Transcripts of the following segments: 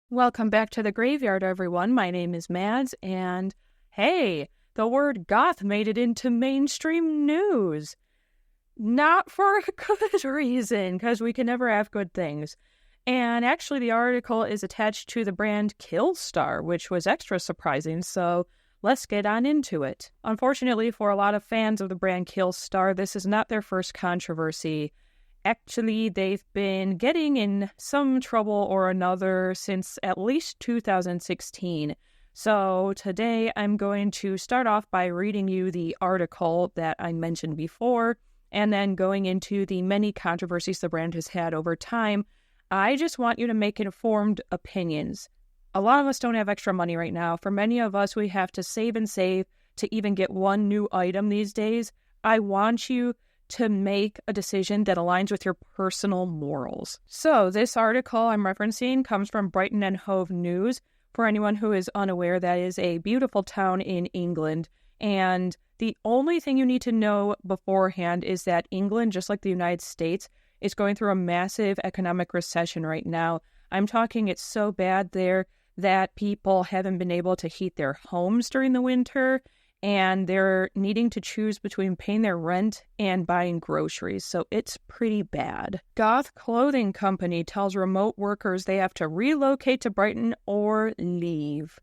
Welcome back to the graveyard, everyone. My name is Mads, and hey, the word goth made it into mainstream news. Not for a good reason, because we can never have good things. And actually, the article is attached to the brand Killstar, which was extra surprising, so let's get on into it. Unfortunately, for a lot of fans of the brand Killstar, this is not their first controversy. Actually, they've been getting in some trouble or another since at least 2016. So today I'm going to start off by reading you the article that I mentioned before, and then going into the many controversies the brand has had over time. I just want you to make informed opinions. A lot of us don't have extra money right now. For many of us, we have to save and save to even get one new item these days. I want you to make a decision that aligns with your personal morals. So this article I'm referencing comes from Brighton and Hove News. For anyone who is unaware, that is a beautiful town in England. And the only thing you need to know beforehand is that England, just like the United States, is going through a massive economic recession right now. I'm talking it's so bad there that people haven't been able to heat their homes during the winter, and they're needing to choose between paying their rent and buying groceries, so it's pretty bad. Goth Clothing Company tells remote workers they have to relocate to Brighton or leave.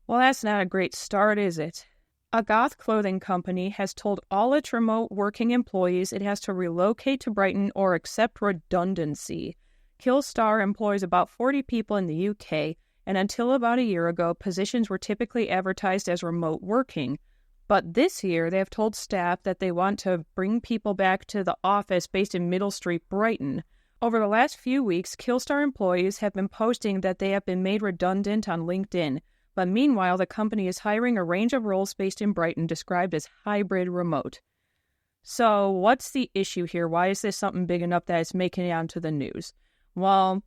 Well, that's not a great start, is it? A Goth Clothing Company has told all its remote working employees it has to relocate to Brighton or accept redundancy. Killstar employs about 40 people in the UK, and until about a year ago, positions were typically advertised as remote working. But this year, they have told staff that they want to bring people back to the office based in Middle Street, Brighton. Over the last few weeks, Killstar employees have been posting that they have been made redundant on LinkedIn. But meanwhile, the company is hiring a range of roles based in Brighton described as hybrid remote. So what's the issue here? Why is this something big enough that it's making it onto the news? Well,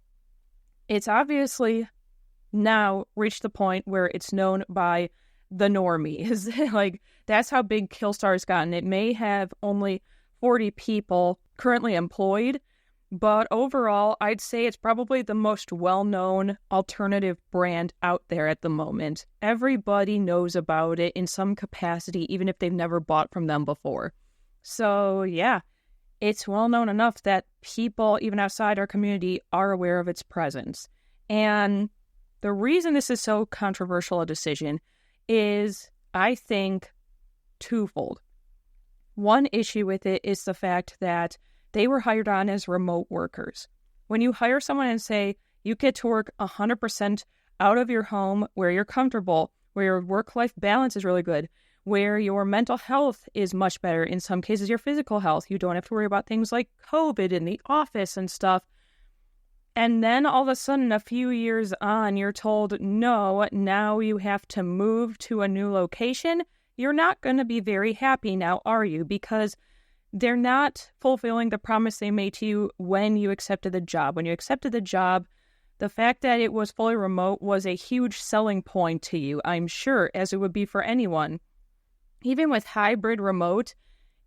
it's obviously now reached the point where it's known by the normies. Like, that's how big Killstar's gotten. It may have only 40 people currently employed, but overall, I'd say it's probably the most well-known alternative brand out there at the moment. Everybody knows about it in some capacity, even if they've never bought from them before. So, yeah, it's well-known enough that people, even outside our community, are aware of its presence. And the reason this is so controversial a decision is, I think, twofold. One issue with it is the fact that they were hired on as remote workers. When you hire someone and say, you get to work 100% out of your home where you're comfortable, where your work-life balance is really good, where your mental health is much better, in some cases your physical health, you don't have to worry about things like COVID in the office and stuff. And then all of a sudden, a few years on, you're told, no, now you have to move to a new location. You're not going to be very happy now, are you? Because they're not fulfilling the promise they made to you when you accepted the job. When you accepted the job, the fact that it was fully remote was a huge selling point to you, I'm sure, as it would be for anyone. Even with hybrid remote,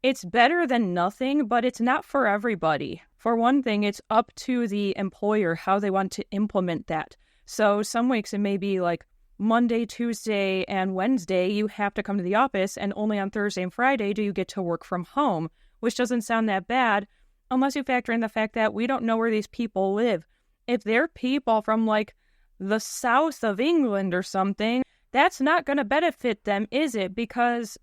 it's better than nothing, but it's not for everybody. For one thing, it's up to the employer how they want to implement that. So some weeks it may be like Monday, Tuesday, and Wednesday you have to come to the office, and only on Thursday and Friday do you get to work from home, which doesn't sound that bad unless you factor in the fact that we don't know where these people live. If they're people from like the south of England or something, that's not going to benefit them, is it? Because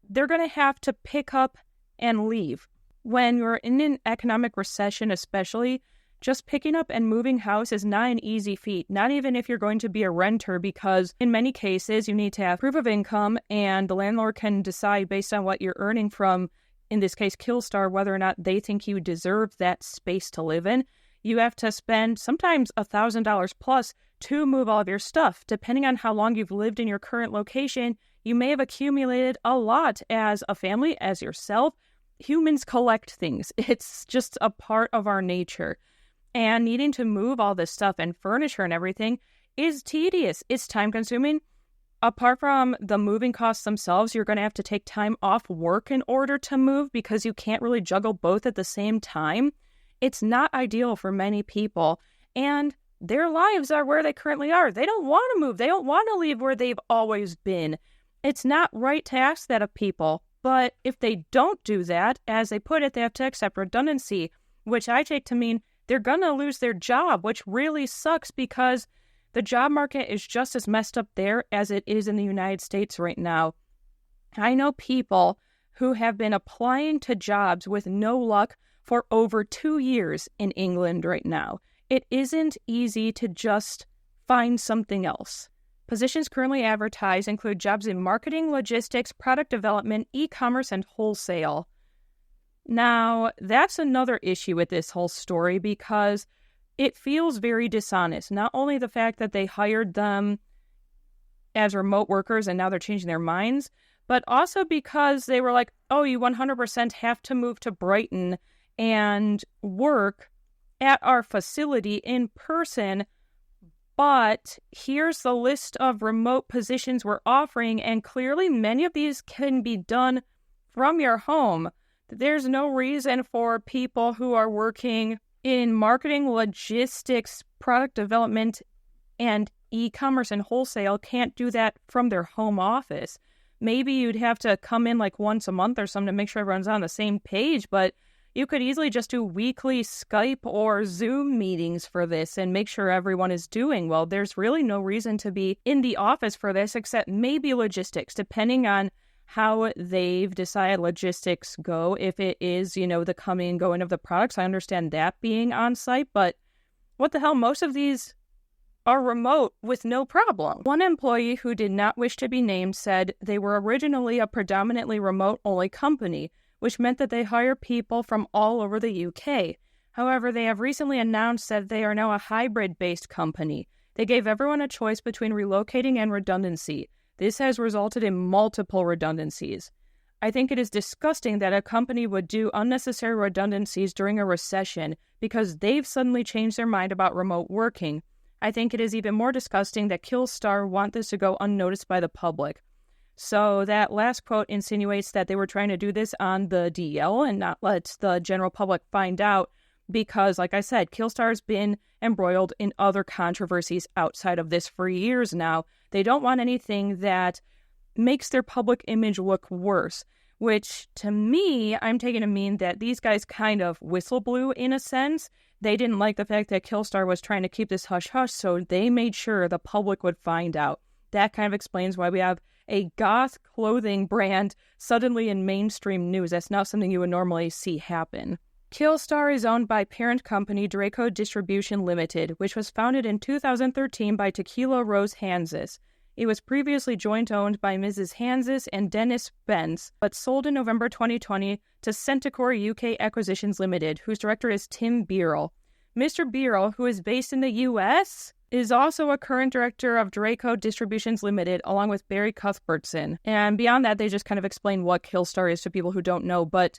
they're going to have to pick up and leave. When you're in an economic recession especially, just picking up and moving house is not an easy feat, not even if you're going to be a renter, because in many cases you need to have proof of income, and the landlord can decide based on what you're earning from, in this case, Killstar, whether or not they think you deserve that space to live in. You have to spend sometimes $1,000 plus to move all of your stuff. Depending on how long you've lived in your current location, you may have accumulated a lot as a family, as yourself. Humans collect things. It's just a part of our nature. And needing to move all this stuff and furniture and everything is tedious. It's time-consuming. Apart from the moving costs themselves, you're going to have to take time off work in order to move because you can't really juggle both at the same time. It's not ideal for many people. And their lives are where they currently are. They don't want to move. They don't want to leave where they've always been. It's not right to ask that of people. But if they don't do that, as they put it, they have to accept redundancy, which I take to mean they're going to lose their job, which really sucks because the job market is just as messed up there as it is in the United States right now. I know people who have been applying to jobs with no luck for over 2 years in England right now. It isn't easy to just find something else. Positions currently advertised include jobs in marketing, logistics, product development, e-commerce, and wholesale. Now, that's another issue with this whole story because it feels very dishonest. Not only the fact that they hired them as remote workers and now they're changing their minds, but also because they were like, oh, you 100% have to move to Brighton and work at our facility in person. But here's the list of remote positions we're offering, and clearly many of these can be done from your home. There's no reason for people who are working in marketing, logistics, product development, and e-commerce and wholesale can't do that from their home office. Maybe you'd have to come in like once a month or something to make sure everyone's on the same page, but you could easily just do weekly Skype or Zoom meetings for this and make sure everyone is doing well. There's really no reason to be in the office for this except maybe logistics, depending on how they've decided logistics go. If it is, the coming and going of the products, I understand that being on site, but what the hell? Most of these are remote with no problem. One employee who did not wish to be named said they were originally a predominantly remote-only company, which meant that they hire people from all over the UK. However, they have recently announced that they are now a hybrid-based company. They gave everyone a choice between relocating and redundancy. This has resulted in multiple redundancies. I think it is disgusting that a company would do unnecessary redundancies during a recession because they've suddenly changed their mind about remote working. I think it is even more disgusting that Killstar want this to go unnoticed by the public. So that last quote insinuates that they were trying to do this on the DL and not let the general public find out because, like I said, Killstar's been embroiled in other controversies outside of this for years now. They don't want anything that makes their public image look worse, which to me, I'm taking to mean that these guys kind of whistle blew in a sense. They didn't like the fact that Killstar was trying to keep this hush-hush, so they made sure the public would find out. That kind of explains why we have a goth clothing brand suddenly in mainstream news. That's not something you would normally see happen. Killstar is owned by parent company Draco Distribution Limited, which was founded in 2013 by Tequila Rose Hansis. It was previously joint-owned by Mrs. Hansis and Dennis Spence, but sold in November 2020 to Centaur UK Acquisitions Limited, whose director is Tim Beerle. Mr. Beerle, who is based in the US, is also a current director of Draco Distributions Limited, along with Barry Cuthbertson. And beyond that, they just kind of explain what Killstar is to people who don't know. But,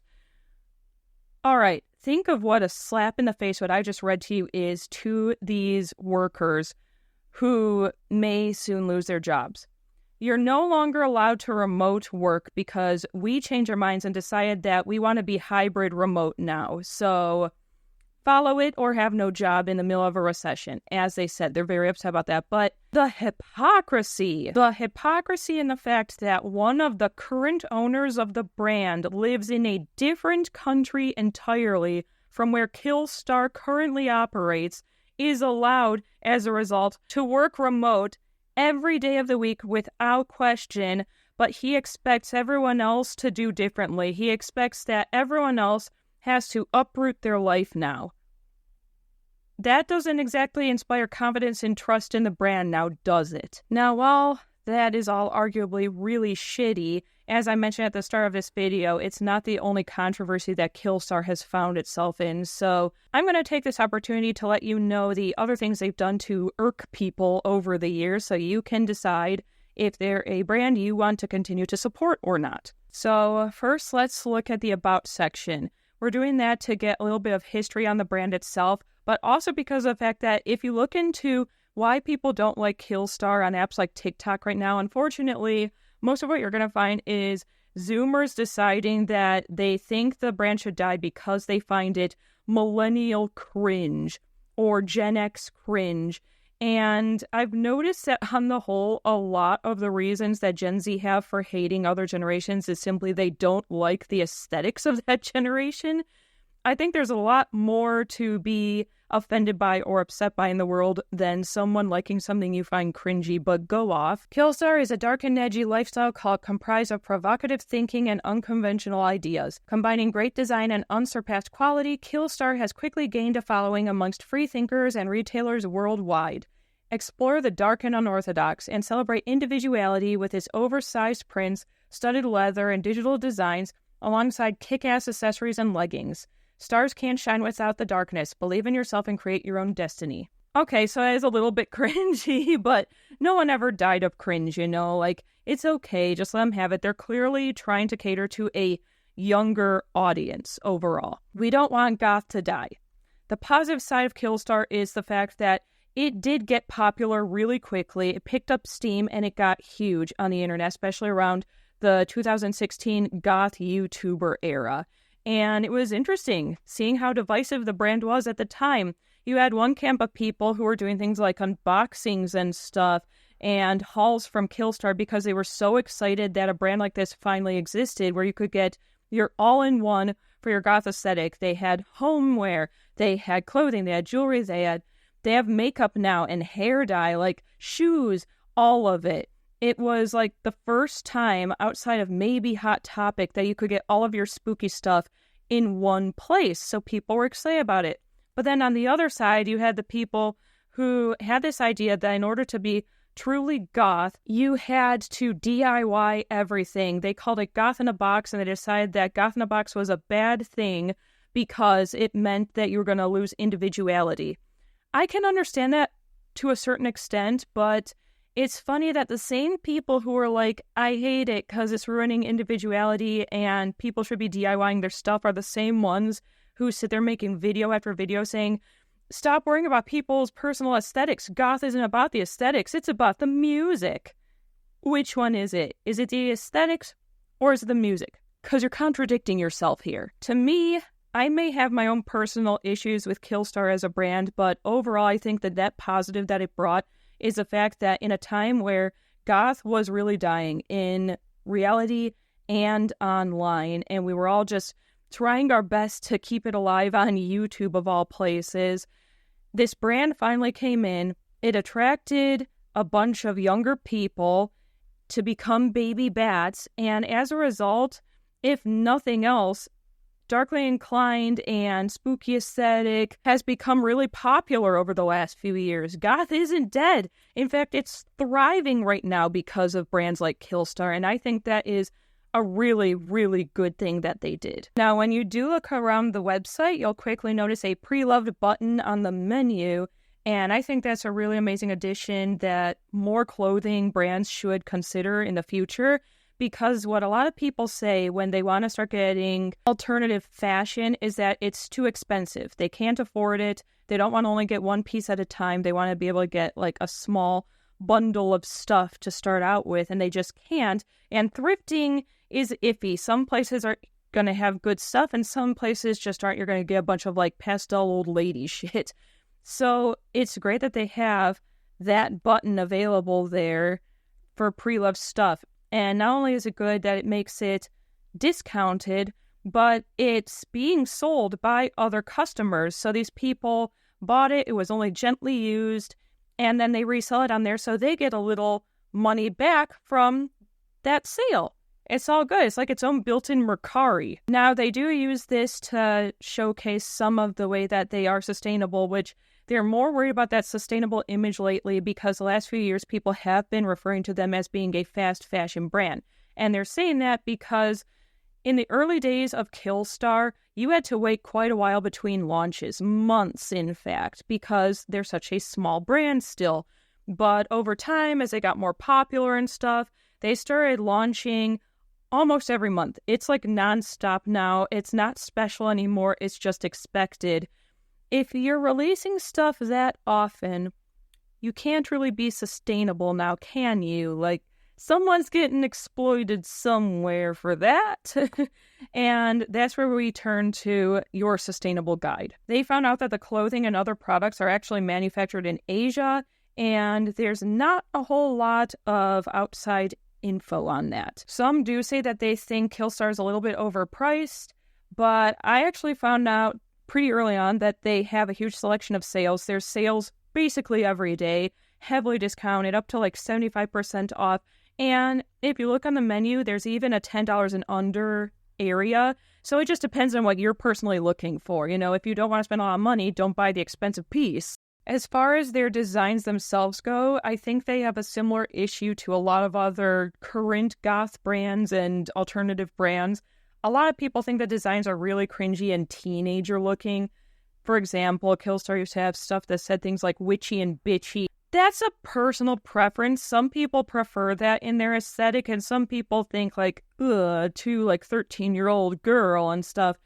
all right, think of what a slap in the face what I just read to you is to these workers who may soon lose their jobs. You're no longer allowed to remote work because we changed our minds and decided that we want to be hybrid remote now. So follow it or have no job in the middle of a recession. As they said, they're very upset about that. But the hypocrisy in the fact that one of the current owners of the brand lives in a different country entirely from where Killstar currently operates is allowed, as a result, to work remote every day of the week without question, but he expects everyone else to do differently. He expects that everyone else has to uproot their life now. That doesn't exactly inspire confidence and trust in the brand now, does it? Now, while that is all arguably really shitty, as I mentioned at the start of this video, it's not the only controversy that Killstar has found itself in, so I'm going to take this opportunity to let you know the other things they've done to irk people over the years so you can decide if they're a brand you want to continue to support or not. So first, let's look at the About section. We're doing that to get a little bit of history on the brand itself, but also because of the fact that if you look into why people don't like Killstar on apps like TikTok right now, unfortunately, most of what you're going to find is Zoomers deciding that they think the brand should die because they find it millennial cringe. or Gen X cringe. And I've noticed that on the whole, a lot of the reasons that Gen Z have for hating other generations is simply they don't like the aesthetics of that generation. I think there's a lot more to be offended by or upset by in the world than someone liking something you find cringy, but go off. Killstar is a dark and edgy lifestyle cult comprised of provocative thinking and unconventional ideas. Combining great design and unsurpassed quality, Killstar has quickly gained a following amongst free thinkers and retailers worldwide. Explore the dark and unorthodox and celebrate individuality with its oversized prints, studded leather, and digital designs alongside kick-ass accessories and leggings. Stars can't shine without the darkness. Believe in yourself and create your own destiny. Okay, so that is a little bit cringy, but no one ever died of cringe, you know? Like, it's okay, just let them have it. They're clearly trying to cater to a younger audience overall. We don't want goth to die. The positive side of Killstar is the fact that it did get popular really quickly. It picked up steam and it got huge on the internet, especially around the 2016 goth YouTuber era. And it was interesting seeing how divisive the brand was at the time. You had one camp of people who were doing things like unboxings and stuff and hauls from Killstar because they were so excited that a brand like this finally existed where you could get your all-in-one for your goth aesthetic. They had homeware, they had clothing, they had jewelry, they have makeup now and hair dye, like shoes, all of it. It was like the first time outside of maybe Hot Topic that you could get all of your spooky stuff in one place. So people were excited about it. But then on the other side, you had the people who had this idea that in order to be truly goth, you had to DIY everything. They called it goth in a box, and they decided that goth in a box was a bad thing because it meant that you were going to lose individuality. I can understand that to a certain extent, but it's funny that the same people who are like, I hate it because it's ruining individuality and people should be DIYing their stuff are the same ones who sit there making video after video saying, stop worrying about people's personal aesthetics. Goth isn't about the aesthetics. It's about the music. Which one is it? Is it the aesthetics or is it the music? Because you're contradicting yourself here. To me, I may have my own personal issues with Killstar as a brand, but overall I think the net positive that it brought is the fact that in a time where goth was really dying in reality and online, and we were all just trying our best to keep it alive on YouTube of all places, this brand finally came in. It attracted a bunch of younger people to become baby bats, and as a result, if nothing else, darkly inclined and spooky aesthetic has become really popular over the last few years. Goth isn't dead. In fact, it's thriving right now because of brands like Killstar, and I think that is a really, really good thing that they did. Now, when you do look around the website, you'll quickly notice a pre-loved button on the menu, and I think that's a really amazing addition that more clothing brands should consider in the future. Because what a lot of people say when they want to start getting alternative fashion is that it's too expensive. They can't afford it. They don't want to only get one piece at a time. They want to be able to get like a small bundle of stuff to start out with, and they just can't. And thrifting is iffy. Some places are going to have good stuff, and some places just aren't. You're going to get a bunch of like pastel old lady shit. So it's great that they have that button available there for pre-loved stuff. And not only is it good that it makes it discounted, but it's being sold by other customers. So these people bought it, it was only gently used, and then they resell it on there, so they get a little money back from that sale. It's all good. It's like its own built-in Mercari. Now, they do use this to showcase some of the way that they are sustainable, which they're more worried about that sustainable image lately because the last few years people have been referring to them as being a fast fashion brand. And they're saying that because in the early days of Killstar, you had to wait quite a while between launches, months in fact, because they're such a small brand still. But over time, as they got more popular and stuff, they started launching almost every month. It's like nonstop now. It's not special anymore. It's just expected. If you're releasing stuff that often, you can't really be sustainable now, can you? Like, Someone's getting exploited somewhere for that. And that's where we turn to your sustainable guide. They found out that the clothing and other products are actually manufactured in Asia, and there's not a whole lot of outside info on that. Some do say that they think Killstar is a little bit overpriced, but I actually found out pretty early on that they have a huge selection of sales. There's sales basically every day, heavily discounted, up to like 75% off. And if you look on the menu, there's even a $10 and under area. So it just depends on what you're personally looking for. You know, if you don't want to spend a lot of money, don't buy the expensive piece. As far as their designs themselves go, I think they have a similar issue to a lot of other current goth brands and alternative brands. A lot of people think the designs are really cringy and teenager looking. For example, Killstar used to have stuff that said things like witchy and bitchy. That's a personal preference. Some people prefer that in their aesthetic, and some people think like, ugh, to like 13-year-old girl and stuff.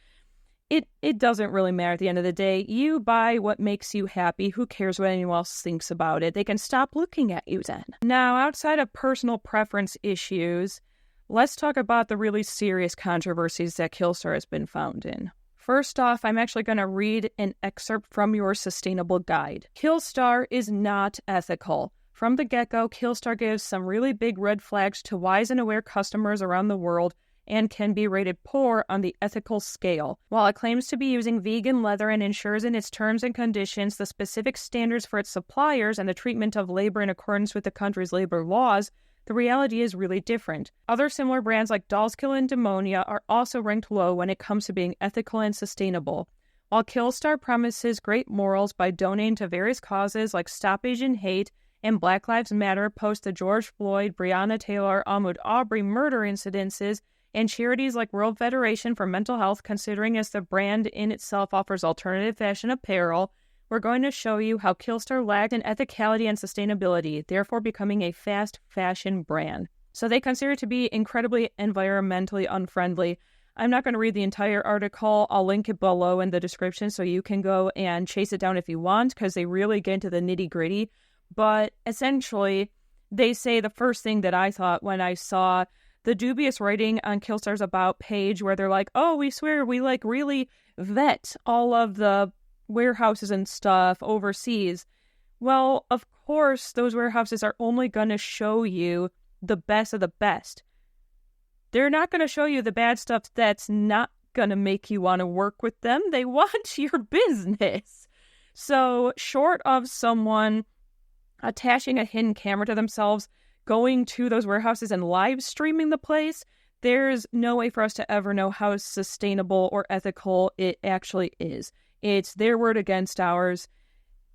It doesn't really matter at the end of the day. You buy what makes you happy. Who cares what anyone else thinks about it? They can stop looking at you then. Now, outside of personal preference issues, let's talk about the really serious controversies that Killstar has been found in. First off, I'm actually going to read an excerpt from your sustainable guide. Killstar is not ethical. From the get-go, Killstar gives some really big red flags to wise and aware customers around the world and can be rated poor on the ethical scale. While it claims to be using vegan leather and ensures in its terms and conditions the specific standards for its suppliers and the treatment of labor in accordance with the country's labor laws, the reality is really different. Other similar brands like Dollskill and Demonia are also ranked low when it comes to being ethical and sustainable. While Killstar promises great morals by donating to various causes like Stop Asian Hate and Black Lives Matter post the George Floyd, Breonna Taylor, Ahmaud Arbery murder incidences, and charities like World Federation for Mental Health, considering as the brand in itself offers alternative fashion apparel, we're going to show you how Killstar lacked in ethicality and sustainability, therefore becoming a fast fashion brand. So they consider it to be incredibly environmentally unfriendly. I'm not going to read the entire article. I'll link it below in the description so you can go and chase it down if you want, because they really get into the nitty-gritty. But essentially, they say the first thing that I thought when I saw the dubious writing on Killstar's About page where they're like, oh, we swear we like really vet all of the warehouses and stuff overseas. Well, of course, those warehouses are only going to show you the best of the best. They're not going to show you the bad stuff that's not going to make you want to work with them. They want your business. So short of someone attaching a hidden camera to themselves, going to those warehouses and live streaming the place, there's no way for us to ever know how sustainable or ethical it actually is. It's their word against ours.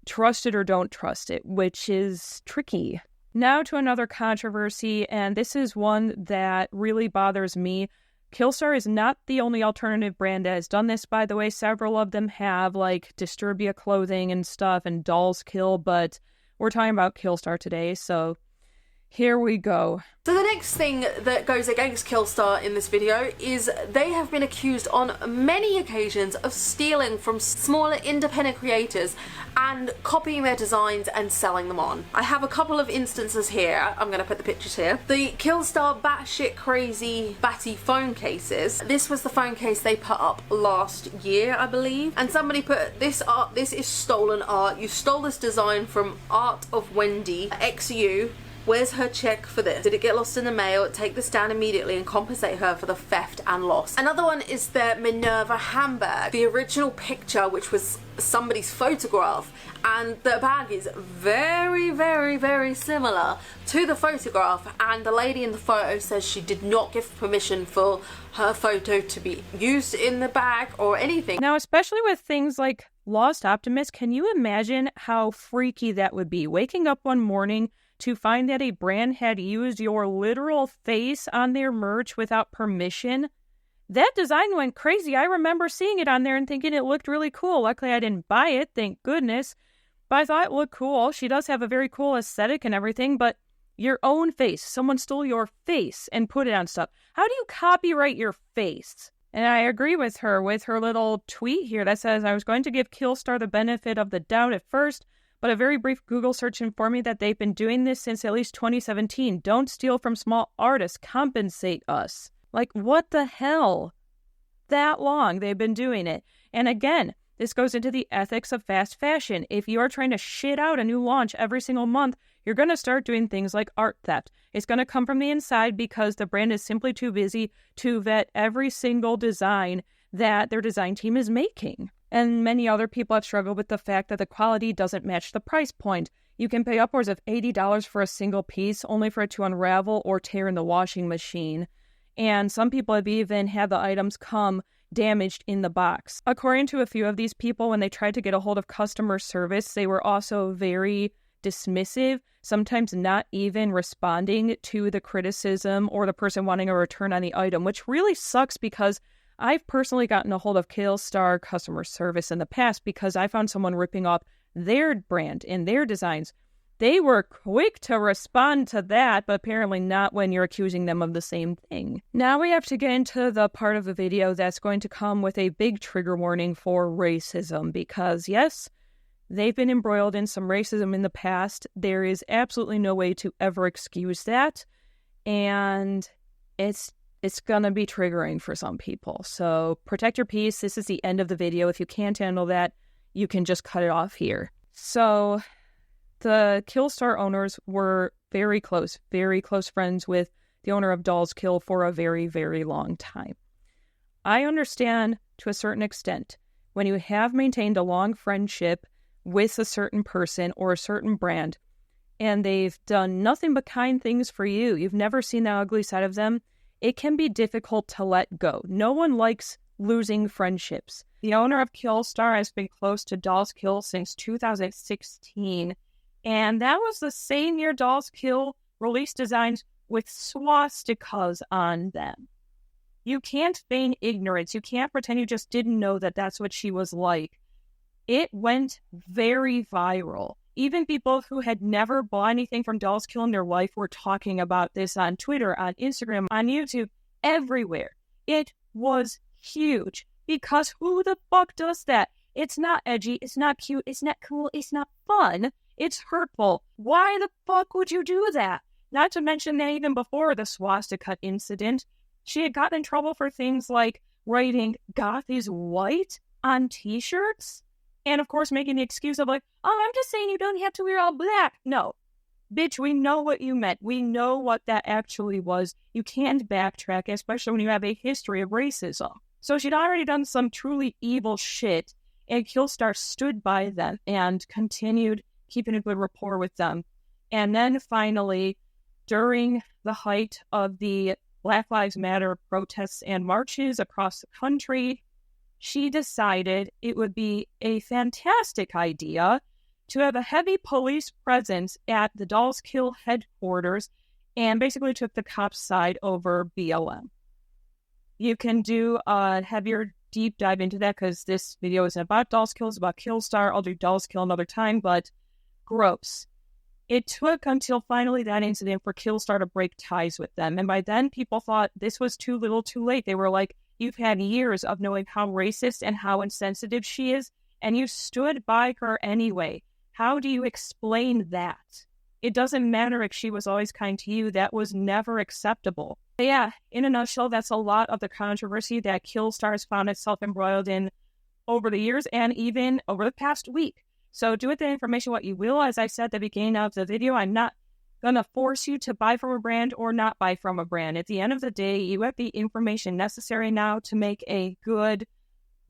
Trust it or don't trust it, which is tricky. Now to another controversy, and this is one that really bothers me. Killstar is not the only alternative brand that has done this, by the way. Several of them have, like Disturbia clothing and stuff, and Dollskill, but we're talking about Killstar today, so here we go. So the next thing that goes against Killstar in this video is they have been accused on many occasions of stealing from smaller independent creators and copying their designs and selling them on. I have a couple of instances here. I'm going to put the pictures here. The Killstar batshit crazy batty phone cases. This was the phone case they put up last year, I believe. And somebody put, this art, this is stolen art. You stole this design from Art of Wendy XU. Where's her check for this? Did it get lost in the mail? Take this down immediately and compensate her for the theft and loss. Another one is the Minerva handbag. The original picture, which was somebody's photograph, and the bag is very, very, very similar to the photograph, and the lady in the photo says she did not give permission for her photo to be used in the bag or anything. Now, especially with things like Lost Optimist, can you imagine how freaky that would be? Waking up one morning to find that a brand had used your literal face on their merch without permission. That design went crazy. I remember seeing it on there and thinking it looked really cool. Luckily, I didn't buy it, thank goodness. But I thought it looked cool. She does have a very cool aesthetic and everything, but your own face. Someone stole your face and put it on stuff. How do you copyright your face? And I agree with her little tweet here that says, I was going to give Killstar the benefit of the doubt at first, but a very brief Google search informed me that they've been doing this since at least 2017. Don't steal from small artists. Compensate us. Like, what the hell? That long they've been doing it. And again, this goes into the ethics of fast fashion. If you are trying to shit out a new launch every single month, you're going to start doing things like art theft. It's going to come from the inside because the brand is simply too busy to vet every single design that their design team is making. And many other people have struggled with the fact that the quality doesn't match the price point. You can pay upwards of $80 for a single piece, only for it to unravel or tear in the washing machine. And some people have even had the items come damaged in the box. According to a few of these people, when they tried to get a hold of customer service, they were also very dismissive, sometimes not even responding to the criticism or the person wanting a return on the item, which really sucks because I've personally gotten a hold of Killstar customer service in the past because I found someone ripping off their brand and their designs. They were quick to respond to that, but apparently not when you're accusing them of the same thing. Now we have to get into the part of the video that's going to come with a big trigger warning for racism because, yes, they've been embroiled in some racism in the past. There is absolutely no way to ever excuse that, and it's going to be triggering for some people. So protect your peace. This is the end of the video. If you can't handle that, you can just cut it off here. So the Killstar owners were very close friends with the owner of Dolls Kill for a very, very long time. I understand to a certain extent when you have maintained a long friendship with a certain person or a certain brand and they've done nothing but kind things for you, you've never seen the ugly side of them, it can be difficult to let go. No one likes losing friendships. The owner of Killstar has been close to Dolls Kill since 2016, and that was the same year Dolls Kill released designs with swastikas on them. You can't feign ignorance. You can't pretend you just didn't know that that's what she was like. It went very viral. Even people who had never bought anything from Dolls Kill in their life were talking about this on Twitter, on Instagram, on YouTube, everywhere. It was huge because who the fuck does that? It's not edgy, it's not cute, it's not cool, it's not fun, it's hurtful. Why the fuck would you do that? Not to mention that even before the swastika incident, she had gotten in trouble for things like writing "Goth is white" on t-shirts. And of course, making the excuse of like, oh, I'm just saying you don't have to wear all black. No, bitch, we know what you meant. We know what that actually was. You can't backtrack, especially when you have a history of racism. So she'd already done some truly evil shit, and Killstar stood by them and continued keeping a good rapport with them. And then finally, during the height of the Black Lives Matter protests and marches across the country, she decided it would be a fantastic idea to have a heavy police presence at the Dolls Kill headquarters and basically took the cops' side over BLM. You can do a heavier deep dive into that because this video isn't about Dolls Kill, it's about Killstar. I'll do Dolls Kill another time, but gross. It took until finally that incident for Killstar to break ties with them. And by then, people thought this was too little too late. They were like, you've had years of knowing how racist and how insensitive she is, and you stood by her anyway. How do you explain that? It doesn't matter if she was always kind to you. That was never acceptable. But yeah, in a nutshell, that's a lot of the controversy that Killstar has found itself embroiled in over the years and even over the past week. So do with the information what you will. As I said at the beginning of the video, I'm not going to force you to buy from a brand or not buy from a brand. At the end of the day, you have the information necessary now to make a good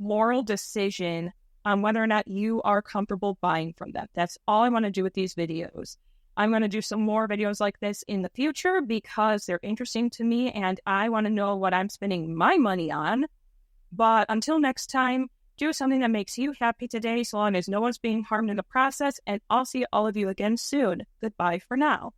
moral decision on whether or not you are comfortable buying from them. That's all I want to do with these videos. I'm going to do some more videos like this in the future because they're interesting to me and I want to know what I'm spending my money on. But until next time, do something that makes you happy today so long as no one's being harmed in the process, and I'll see all of you again soon. Goodbye for now.